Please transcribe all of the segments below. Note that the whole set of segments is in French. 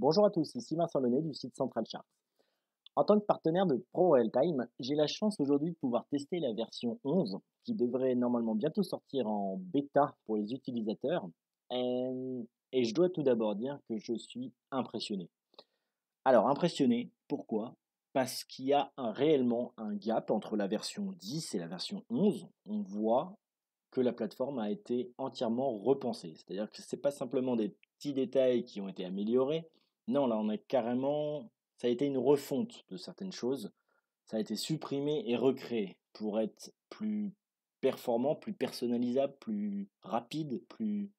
Bonjour à tous, ici Vincent Launay du site Central Charts. En tant que partenaire de Pro Realtime, j'ai la chance aujourd'hui de pouvoir tester la version 11 qui devrait normalement bientôt sortir en bêta pour les utilisateurs. Et je dois tout d'abord dire que je suis impressionné. Alors impressionné, pourquoi? Parce qu'il y a réellement un gap entre la version 10 et la version 11. On voit que la plateforme a été entièrement repensée. C'est-à-dire que ce n'est pas simplement des petits détails qui ont été améliorés. Non, là, on a carrément. Ça a été une refonte de certaines choses. Ça a été supprimé et recréé pour être plus performant, plus personnalisable, plus rapide, plus.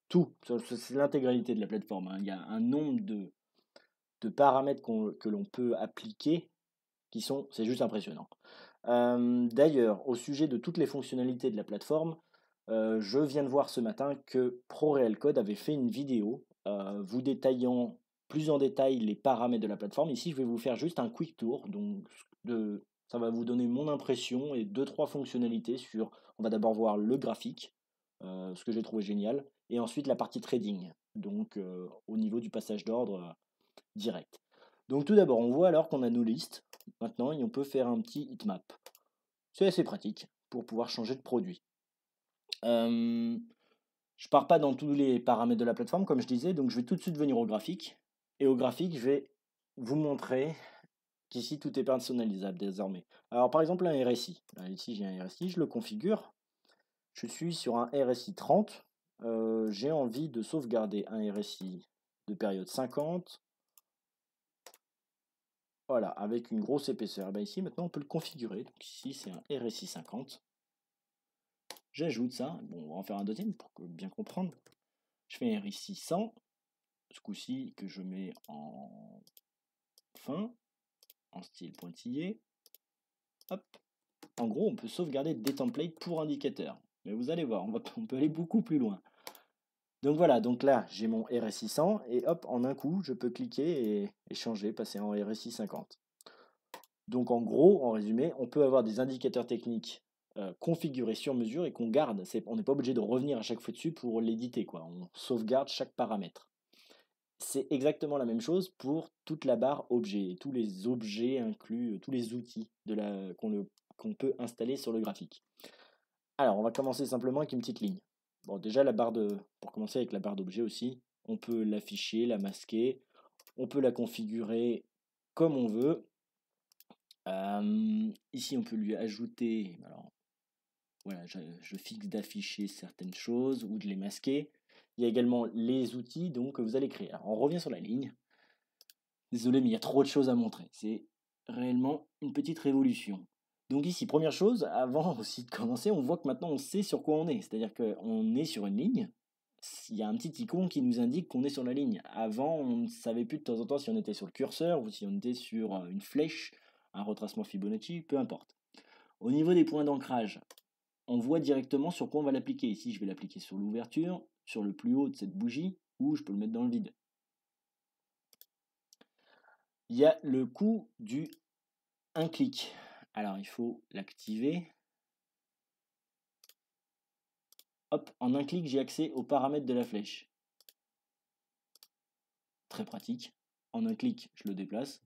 Tout. C'est l'intégralité de la plateforme, hein. Il y a un nombre de paramètres que l'on peut appliquer qui sont. C'est juste impressionnant. D'ailleurs, au sujet de toutes les fonctionnalités de la plateforme, je viens de voir ce matin que ProRealCode avait fait une vidéo vous détaillant plus en détail les paramètres de la plateforme. Ici, je vais vous faire juste un quick tour. Donc, ça va vous donner mon impression et deux, trois fonctionnalités sur. On va d'abord voir le graphique, ce que j'ai trouvé génial, et ensuite la partie trading. Donc, au niveau du passage d'ordre direct. Donc, tout d'abord, on voit alors qu'on a nos listes maintenant et on peut faire un petit heatmap. C'est assez pratique pour pouvoir changer de produit. Je pars pas dans tous les paramètres de la plateforme, comme je disais, donc je vais tout de suite venir au graphique. Et au graphique, je vais vous montrer qu'ici, tout est personnalisable désormais. Alors, par exemple, un RSI. Là, ici, j'ai un RSI, je le configure. Je suis sur un RSI 30. J'ai envie de sauvegarder un RSI de période 50. Voilà, avec une grosse épaisseur. Et bien ici, maintenant, on peut le configurer. Donc ici, c'est un RSI 50. J'ajoute ça. Bon, on va en faire un deuxième pour bien comprendre. Je fais un RSI 100. Ce coup-ci, que je mets en fin, en style pointillé. Hop. En gros, on peut sauvegarder des templates pour indicateurs. Mais vous allez voir, on peut aller beaucoup plus loin. Donc voilà, donc là, j'ai mon RSI 100 et hop, en un coup, je peux cliquer et changer, passer en RSI 50. Donc en gros, en résumé, on peut avoir des indicateurs techniques configurés sur mesure et qu'on garde. On n'est pas obligé de revenir à chaque fois dessus pour l'éditer, quoi. On sauvegarde chaque paramètre. C'est exactement la même chose pour toute la barre objet, tous les objets inclus, tous les outils qu'on peut installer sur le graphique. Alors, on va commencer simplement avec une petite ligne. Bon, déjà, pour commencer avec la barre d'objet aussi, on peut l'afficher, la masquer, on peut la configurer comme on veut. Ici, on peut lui ajouter, alors voilà, je fixe d'afficher certaines choses ou de les masquer. Il y a également les outils donc, que vous allez créer. Alors, on revient sur la ligne. Désolé, mais il y a trop de choses à montrer. C'est réellement une petite révolution. Donc ici, première chose, avant aussi de commencer, on voit que maintenant on sait sur quoi on est. C'est-à-dire qu'on est sur une ligne. Il y a un petit icône qui nous indique qu'on est sur la ligne. Avant, on ne savait plus de temps en temps si on était sur le curseur ou si on était sur une flèche, un retracement Fibonacci, peu importe. Au niveau des points d'ancrage, on voit directement sur quoi on va l'appliquer. Ici, je vais l'appliquer sur l'ouverture, sur le plus haut de cette bougie, ou je peux le mettre dans le vide. Il y a le coût du un clic. Alors, il faut l'activer. Hop, en un clic, j'ai accès aux paramètres de la flèche. Très pratique. En un clic, je le déplace.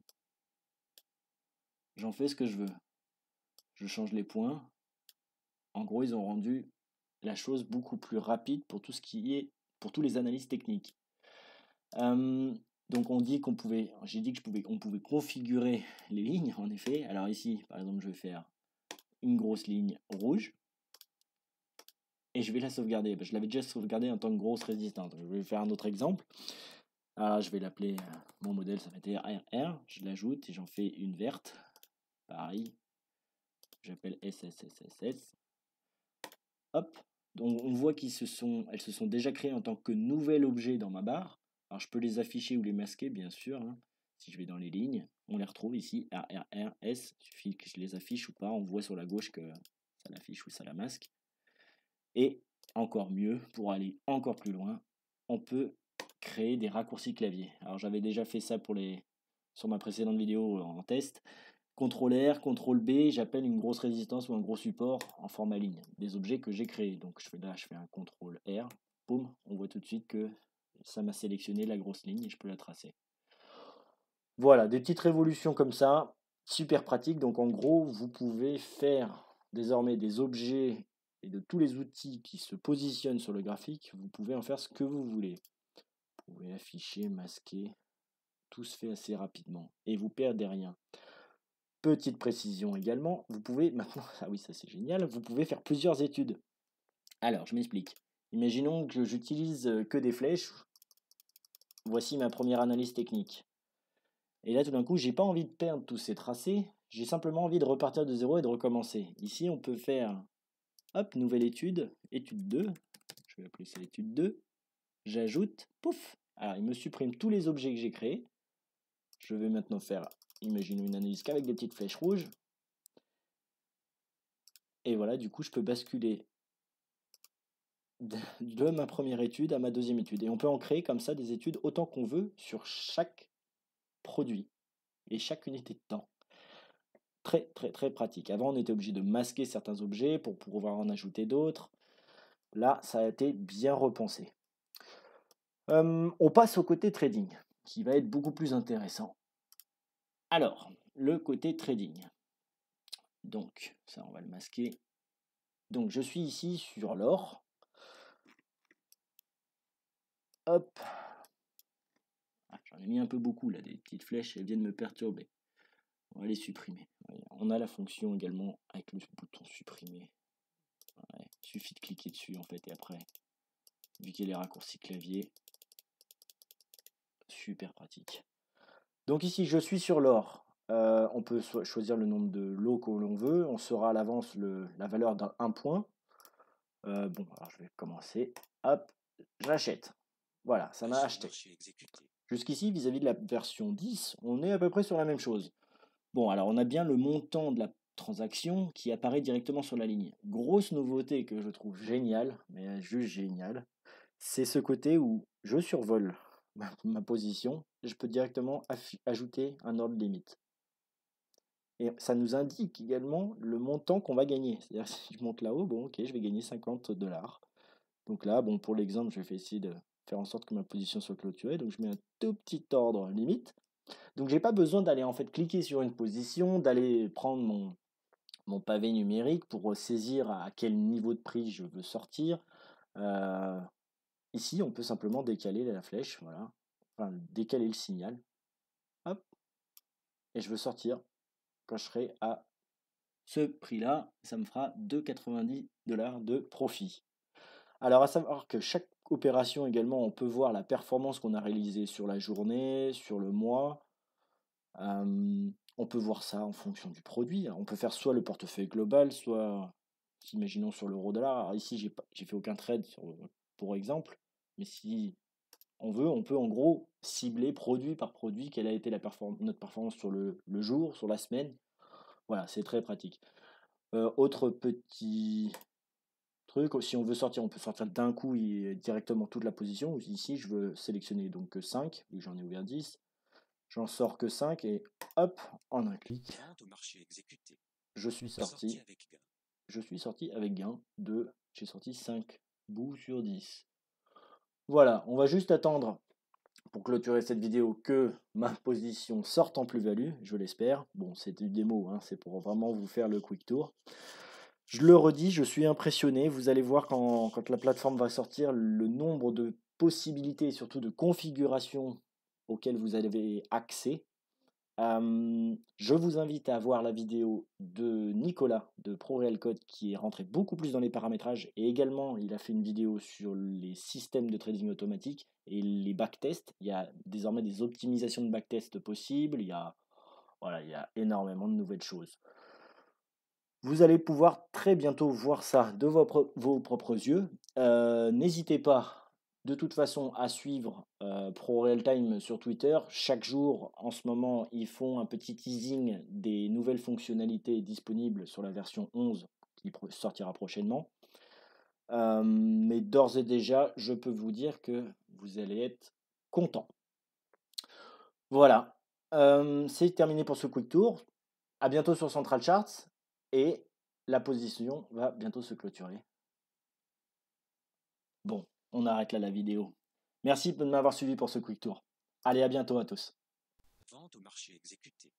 J'en fais ce que je veux. Je change les points. En gros, ils ont rendu la chose beaucoup plus rapide pour tout ce qui est pour tous les analyses techniques. Donc on dit qu'on pouvait, j'ai dit on pouvait configurer les lignes en effet. Alors ici, par exemple, je vais faire une grosse ligne rouge et je vais la sauvegarder. Je l'avais déjà sauvegardée en tant que grosse résistante. Je vais faire un autre exemple. Alors je vais l'appeler, mon modèle, ça va être RR. Je l'ajoute et j'en fais une verte. Pareil, j'appelle SSSSS. Hop, donc on voit elles se sont déjà créées en tant que nouvel objet dans ma barre. Alors je peux les afficher ou les masquer, bien sûr, hein. Si je vais dans les lignes, on les retrouve ici, RRRS. Il suffit que je les affiche ou pas. On voit sur la gauche que ça l'affiche ou ça la masque. Et encore mieux, pour aller encore plus loin, on peut créer des raccourcis clavier. Alors j'avais déjà fait ça sur ma précédente vidéo en test. CTRL R, CTRL B, j'appelle une grosse résistance ou un gros support en format ligne. Des objets que j'ai créés. Donc je fais un CTRL R, boum, on voit tout de suite que ça m'a sélectionné la grosse ligne et je peux la tracer. Voilà, des petites révolutions comme ça, super pratique. Donc en gros, vous pouvez faire désormais des objets et de tous les outils qui se positionnent sur le graphique, vous pouvez en faire ce que vous voulez. Vous pouvez afficher, masquer, tout se fait assez rapidement et vous perdez rien. Petite précision également, vous pouvez maintenant, ah oui, ça c'est génial, vous pouvez faire plusieurs études. Alors, je m'explique. Imaginons que j'utilise que des flèches. Voici ma première analyse technique. Et là, tout d'un coup, j'ai pas envie de perdre tous ces tracés. J'ai simplement envie de repartir de zéro et de recommencer. Ici, on peut faire, hop, nouvelle étude, étude 2. Je vais appeler ça étude 2. J'ajoute, pouf. Alors, il me supprime tous les objets que j'ai créés. Je vais maintenant faire, imaginons une analyse qu'avec des petites flèches rouges. Et voilà, du coup, je peux basculer de ma première étude à ma deuxième étude. Et on peut en créer comme ça des études autant qu'on veut sur chaque produit et chaque unité de temps. Très, très, très pratique. Avant, on était obligé de masquer certains objets pour pouvoir en ajouter d'autres. Là, ça a été bien repensé. On passe au côté trading, qui va être beaucoup plus intéressant. Alors, le côté trading. Donc, ça, on va le masquer. Donc, je suis ici sur l'or. Hop. Ah, j'en ai mis un peu beaucoup, là, des petites flèches, elles viennent me perturber. On va les supprimer. On a la fonction également avec le bouton supprimer. Ouais, il suffit de cliquer dessus, en fait, et après, vu qu'il y a les raccourcis clavier, super pratique. Donc ici, je suis sur l'or. On peut choisir le nombre de lots que l'on veut. On saura à l'avance la valeur d'un point. Bon, alors je vais commencer. Hop, j'achète. Voilà, ça m'a acheté. Jusqu'ici, vis-à-vis de la version 10, on est à peu près sur la même chose. Bon, alors on a bien le montant de la transaction qui apparaît directement sur la ligne. Grosse nouveauté que je trouve géniale, mais juste géniale, c'est ce côté où je survole ma position, je peux directement ajouter un ordre limite. Et ça nous indique également le montant qu'on va gagner. C'est-à-dire si je monte là-haut, bon ok, je vais gagner 50 $. Donc là, bon, pour l'exemple, je vais essayer de faire en sorte que ma position soit clôturée. Donc je mets un tout petit ordre limite. Donc j'ai pas besoin d'aller en fait cliquer sur une position, d'aller prendre mon pavé numérique pour saisir à quel niveau de prix je veux sortir. Euh, Ici, on peut simplement décaler la flèche, voilà, enfin décaler le signal, hop, et je veux sortir quand je serai à ce prix-là, ça me fera 2,90 $ de profit. Alors à savoir que chaque opération également, on peut voir la performance qu'on a réalisée sur la journée, sur le mois. On peut voir ça en fonction du produit. On peut faire soit le portefeuille global, soit, imaginons sur l'euro-dollar. Alors ici, j'ai fait aucun trade pour exemple, mais si on veut, on peut en gros cibler produit par produit quelle a été notre performance sur le jour, sur la semaine. Voilà, c'est très pratique. Autre petit truc, si on veut sortir, on peut sortir d'un coup et directement toute la position. Ici, je veux sélectionner donc 5, vu que j'en ai ouvert 10. J'en sors que 5 et hop, en un clic, je suis sorti. Je suis sorti avec gain de, j'ai sorti 5 bouts sur 10. Voilà, on va juste attendre pour clôturer cette vidéo que ma position sorte en plus-value, je l'espère. Bon, c'est une démo, hein, c'est pour vraiment vous faire le quick tour. Je le redis, je suis impressionné. Vous allez voir quand la plateforme va sortir, le nombre de possibilités et surtout de configurations auxquelles vous avez accès. Je vous invite à voir la vidéo de Nicolas de ProReal Code qui est rentré beaucoup plus dans les paramétrages et également il a fait une vidéo sur les systèmes de trading automatique et les backtests. Il y a désormais des optimisations de backtest possibles, voilà, il y a énormément de nouvelles choses. Vous allez pouvoir très bientôt voir ça de vos propres yeux. N'hésitez pas de toute façon à suivre ProRealTime sur Twitter. Chaque jour, en ce moment, ils font un petit teasing des nouvelles fonctionnalités disponibles sur la version 11 qui sortira prochainement. Mais d'ores et déjà, je peux vous dire que vous allez être content. Voilà, c'est terminé pour ce quick tour. À bientôt sur Central Charts et la position va bientôt se clôturer. Bon, on arrête là la vidéo. Merci de m'avoir suivi pour ce quick tour. Allez, à bientôt à tous. vente au marché exécuté.